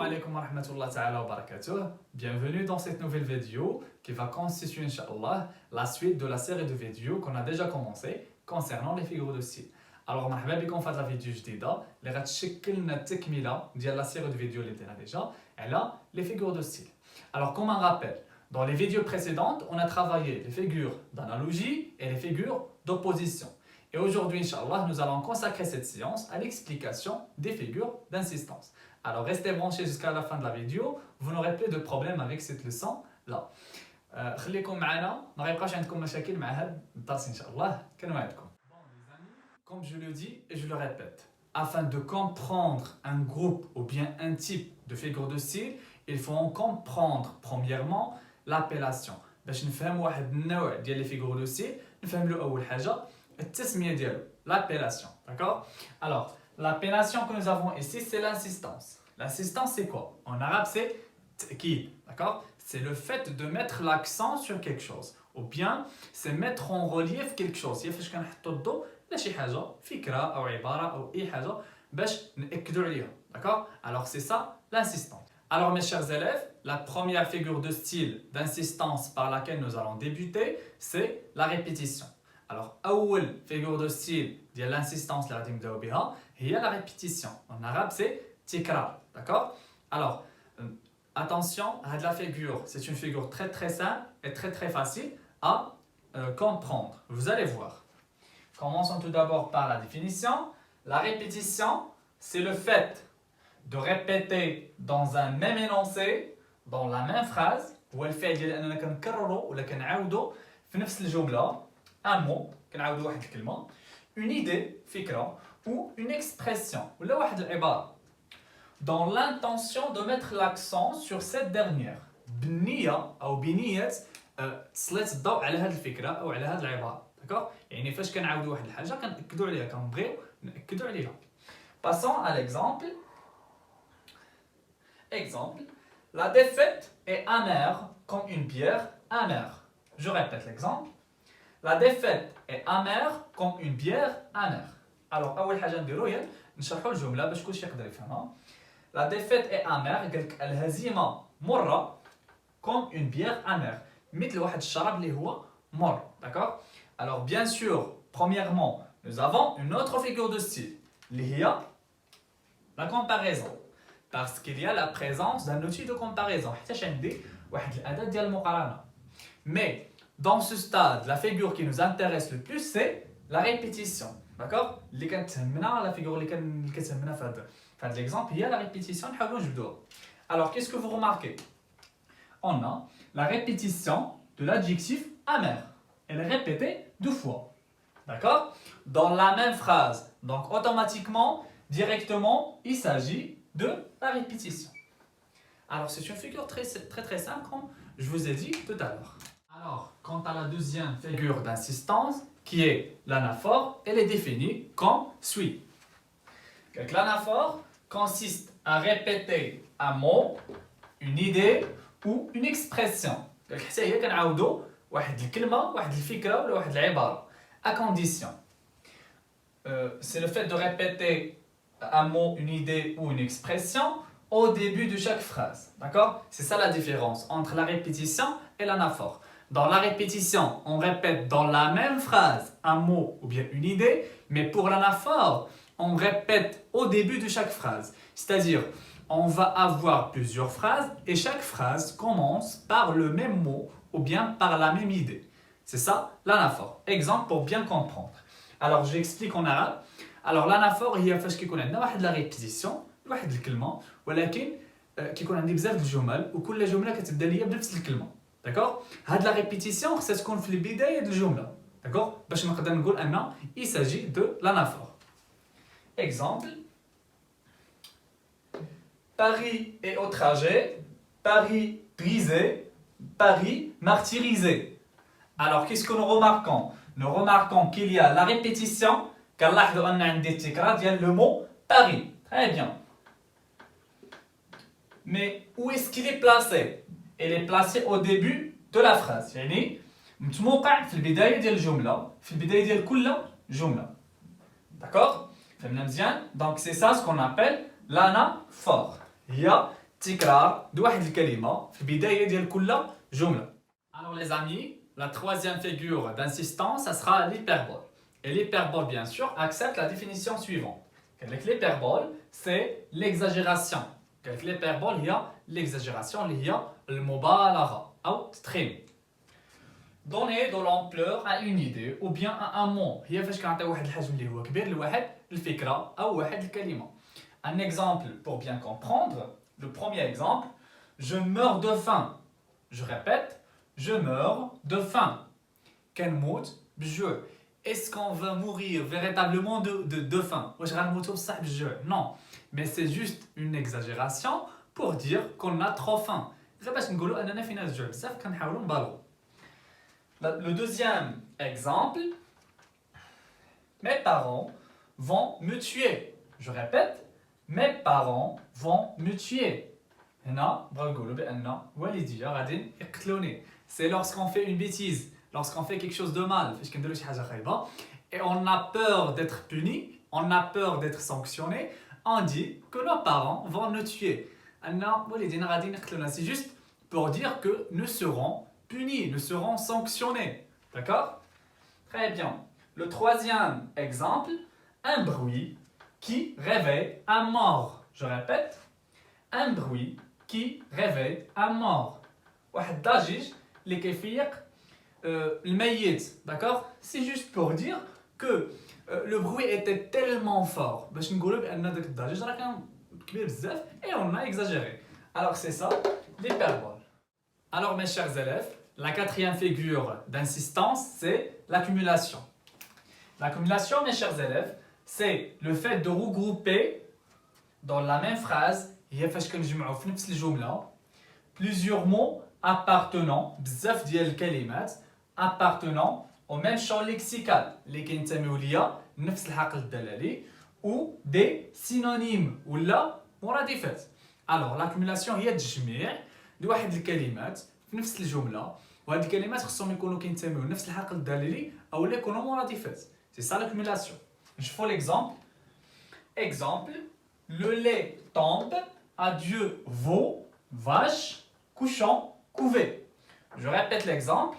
Assalamu alaikum wa rahmatullahi ta'ala wa barakatuh. Bienvenue dans cette nouvelle vidéo qui va constituer, Inch'Allah, la suite de la série de vidéos qu'on a déjà commencé concernant les figures de style. Alors, مرحبا بكم في هذه الفيديو الجديدة اللي غتشكل لنا التكملة ديال la série de vidéos اللي درنا déjà على les figures de style. Alors, comme un rappel, dans les vidéos précédentes, on a travaillé les figures d'analogie et les figures d'opposition. Et aujourd'hui, Inch'Allah, nous allons consacrer cette séance à l'explication des figures d'insistance. Alors restez branchés jusqu'à la fin de la vidéo, vous n'aurez plus de problème avec cette leçon-là. خليكم معنا ما غيبقاش عندكم مشاكل مع هذا الدرس ان شاء الله كنوعدكم. Comme je le dis et je le répète, afin de comprendre un groupe ou bien un type de figure de style, il faut en comprendre premièrement l'appellation. باش نفهم واحد النوع ديال لي فيغور دو ستيل نفهم له اول حاجه التسميه ديالو l'appellation. D'accord? Alors l'appellation que nous avons ici, c'est l'assistance. L'assistance, c'est quoi? En arabe, c'est t'kid. D'accord? C'est le fait de mettre l'accent sur quelque chose. Ou bien, c'est mettre en relief quelque chose. Il faut que nous لا شي حاجة فكرة أو عبارة أو أي حاجة باش نأكدوا عليها. D'accord? Alors c'est ça l'assistance. Alors mes chers élèves, la première figure de style d'insistance par laquelle nous allons débuter, c'est la répétition. Alors أول figure de style ديال l'insistance اللي غادي نبداو بها هي la répétition. En arabe c'est tikrar. D'accord? Alors attention, la figure, c'est une figure très simple et très facile à comprendre. Vous allez voir. Commençons tout d'abord par la définition. La répétition, c'est le fait de répéter dans un même énoncé, dans la même phrase, هو الفعل ديال اننا كنكرروا ولا كنعاودوا في نفس الجمله un mot كنعاودوا واحد الكلمه une idée فكره ou une expression ولا واحد العباره dans l'intention de mettre l'accent sur cette dernière بنيه او بنيه تسلط الضوء على هذه الفكره او على هذه العباره. D'accord? يعني فاش كنعاودوا واحد الحاجه كنأكدوا عليها كنبغيو نأكدوا عليها. Passons à l'exemple. Exemple, la défaite est amère comme une bière amère. Je répète l'exemple. La défaite est amère comme une bière amère. Alors أول حاجة نديرو هي نشرحوا الجملة باش كلشي يقدر يفهمها. La défaite est amère قال لك الهزيمة مرة comme une bière amère. مثل واحد الشراب اللي هو مر. D'accord? Alors bien sûr, premièrement, nous avons une autre figure de style. اللي هي la comparaison. Parce qu'il y a la présence d'un outil de comparaison. Mais dans ce stade, la figure qui nous intéresse le plus, c'est la répétition. D'accord? La figure qui nous intéresse l'exemple, il y a la répétition. Alors, qu'est-ce que vous remarquez? On a la répétition de l'adjectif amer. Elle est répétée 2 fois. D'accord? Dans la même phrase. Donc, automatiquement, directement, il s'agit de la répétition. Alors, c'est une figure très simple, comme je vous ai dit tout à l'heure. Alors, quant à la deuxième figure d'insistance, qui est l'anaphore, elle est définie comme suit. L'anaphore consiste à répéter un mot, une idée ou une expression. À condition. C'est le fait de répéter un mot, une idée ou une expression au début de chaque phrase. D'accord? C'est ça la différence entre la répétition et l'anaphore. Dans la répétition, on répète dans la même phrase un mot ou bien une idée, mais pour l'anaphore, on répète au début de chaque phrase. C'est-à-dire, on va avoir plusieurs phrases et chaque phrase commence par le même mot ou bien par la même idée. C'est ça l'anaphore. Exemple pour bien comprendre. Alors, j'explique en arabe. Alors l'anaphore هي فاش كيكون عندنا واحد لا ريبيتيسيون لواحد الكلمه ولكن كيكون عندي بزاف د الجمل وكل جمله كتبدا ليا بنفس الكلمه. داكوغ؟ هاد لا ريبيتيسيون خصها تكون في البدايه د الجمله. داكوغ؟ باش نقدر نقول ان il s'agit de l'anaphore. Exemple. Paris est outragé, Paris brisé, Paris martyrisé. Alors qu'est-ce que nous remarquons? Nous remarquons qu'il y a la répétition. كنلاحظوا ان عندي التكرار ديال le mot Paris. Très bien. Mais où est-ce qu'il est placé? Il est placé au début de la phrase. يعني متوقع في البداية ديال الجملة، في البداية ديال كل جملة. D'accord? فهمنا مزيان؟ Donc c'est ça ce qu'on appelle l'anaphore. هي تكرار واحد الكلمة في البداية ديال كل جملة. Alors les amis, la troisième figure d'insistance, ça sera l'hyperbole. Et l'hyperbole, bien sûr, accepte la définition suivante. L'hyperbole, c'est l'exagération. L'hyperbole, il y a l'exagération, il y a le mubalaga, ou trim. Donner de l'ampleur à une idée ou bien à un mot. هي فاش كنعطي واحد الحجم اللي هو كبير لواحد الفكرة أو واحد الكلمة. Un exemple pour bien comprendre. Le premier exemple, je meurs de faim. Je répète, je meurs de faim. Quel mot? بجوع. Est-ce qu'on va mourir véritablement de faim? Non, mais c'est juste une exagération pour dire qu'on a trop faim. Le deuxième exemple, mes parents vont me tuer. Je répète, mes parents vont me tuer. C'est lorsqu'on fait une bêtise, lorsqu'on fait quelque chose de mal, et on a peur d'être puni, on a peur d'être sanctionné, on dit que nos parents vont nous tuer. C'est juste pour dire que nous serons punis, nous serons sanctionnés. D'accord? Très bien. Le troisième exemple, un bruit qui réveille un mort. Je répète, un bruit qui réveille un mort. واحد الضجيج اللي كيفيق الميت. D'accord? C'est juste pour dire que le bruit était tellement fort باش نقولوا بان داك الضجيج راه كان كبير بزاف et on a exagéré. Alors c'est ça l'hyperbole. Alors mes chers élèves, la quatrième figure d'insistance, c'est l'accumulation. L'accumulation, mes chers élèves, c'est le fait de regrouper dans la même phrase plusieurs mots appartenant بزاف ديال الكلمات appartenant au même champ lexical اللي كينتميو ليا نفس الحقل الدلالي ou des synonymes ولا مرادفات. Alors l'accumulation هي تجميع لواحد الكلمات في نفس الجملة وهاد الكلمات خصهم يكونوا كينتميو لنفس الحقل الدلالي او لا يكونوا مرادفات. C'est ça l'accumulation. Je fais l'exemple. Exemple, le lait tombe, adieu veau, vache, couchant, couvé. Je répète l'exemple.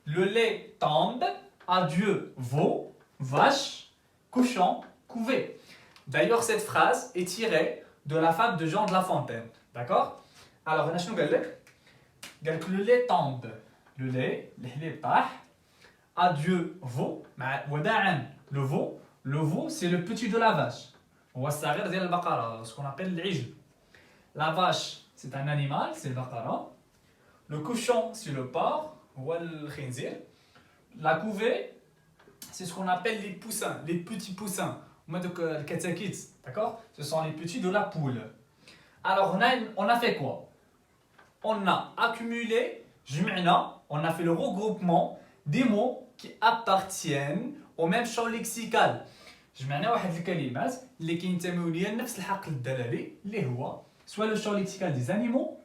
Le lait tombe, adieu veau, vache, couchant, couvé. D'ailleurs, cette phrase est tirée de la fable de Jean de La Fontaine. D'accord? Alors, on a شنو قال لك؟ قال لك le lait tombe. Le lait, الحليب طاح. Adieu veau, وداعا le veau. Le veau, c'est le petit de la vache. هو الصغير ديال البقرة, ce qu'on appelle العجل. La vache, c'est un animal, c'est le baqara. Le cochon, c'est le porc, هو الخنزير. La couvée, c'est ce qu'on appelle les poussins, les petits poussins. Le katakit, d'accord? Ce sont les petits de la poule. Alors, on a fait quoi? On a accumulé, on a fait le regroupement des mots qui appartiennent au même champ lexical. جمعنا واحد الكلمات اللي كينتميو ليا لنفس الحقل الدلالي اللي هو soit le champ lexical des animaux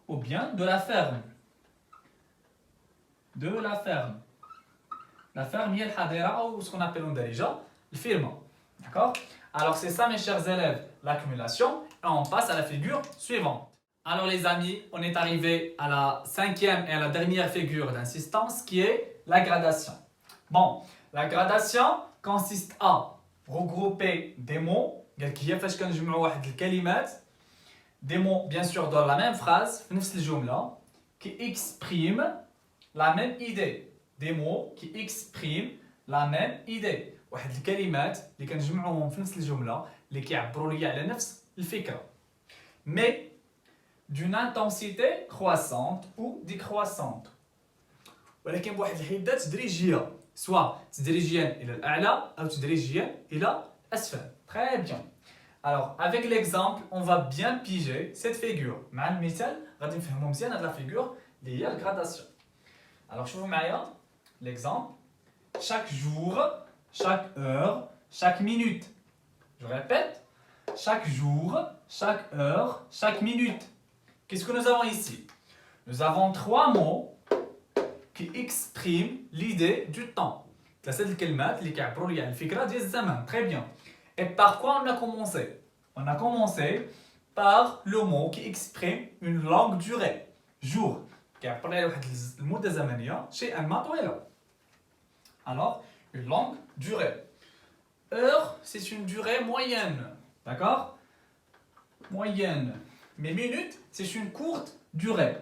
ou bien de la ferme. De la ferme. La ferme هي الحظيرة ou ce qu'on appelle en darija الفيرما. D'accord? Alors c'est ça mes chers élèves, l'accumulation, et on passe à la figure suivante. Alors les amis, on est arrivé à la cinquième et à la dernière figure d'insistance qui est la gradation. Bon, la gradation consiste à regrouper des mots, des mots bien sûr dans la même phrase, qui expriment la même idée. Des mots qui expriment la même idée. واحد الكلمات اللي كنجمعوهم في نفس الجملة اللي كيعبروا لي على نفس الفكرة. Mais d'une intensité croissante ou décroissante. ولكن بواحد الحدة تدريجية، سواء تدريجيا إلى الأعلى أو تدريجيا إلى الأسفل. Très bien. Alors avec l'exemple, on va bien piger cette figure. مع المثال غادي نفهموا مزيان هاد la figure اللي هي الgradation. Alors شوفوا معايا l'exemple. Chaque jour, chaque heure, chaque minute. Je répète, chaque jour, chaque heure, chaque minute. Qu'est-ce que nous avons ici? Nous avons trois mots qui expriment l'idée du temps. ثلاثة الكلمات اللي كيعبروا لي على الفكرة ديال الزمن. Très bien. Et par quoi on a commencé? On a commencé par le mot qui exprime une longue durée. jour. كيعبر على واحد المدة زمنية شيئا ما طويلة. Alors, une longue durée. Heure, c'est une durée moyenne. D'accord? Moyenne. Mais minute, c'est une courte durée.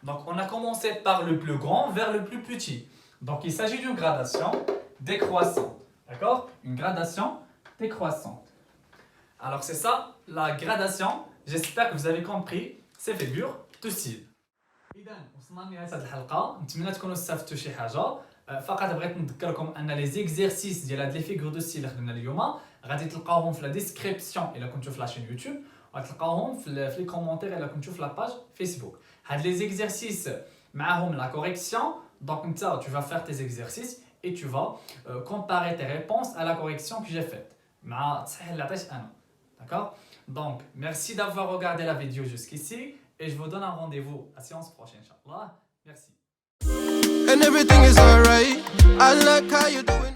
Donc, on a commencé par le plus grand vers le plus petit. Donc, il s'agit d'une gradation décroissante. D'accord? Une gradation décroissante. Alors, c'est ça, la gradation. J'espère que vous avez compris ces figures de style. إذا وصلنا لنهاية هذه الحلقة، نتمنى تكونوا استفدتوا شي حاجة. فقط بغيت نذكركم ان لي زيكزيرسيس ديال هاد لي فيغور دو ستيل اللي خدمنا اليوم غادي تلقاوهم في لا ديسكريبسيون الا كنتو في لاشين يوتيوب، وغتلقاوهم في لي كومونتير الا كنتو في لاباج فيسبوك. هاد لي زيكزيرسيس معاهم لا كوريكسيون. دونك انت tu vas faire tes exercices et tu vas comparer tes réponses à la correction que j'ai faite مع التصحيح اللي عطيت انا. D'accord? Donc merci d'avoir regardé la vidéo jusqu'ici et je vous donne un rendez-vous à séance prochaine inchallah. Merci. And everything is alright. I like how you doing.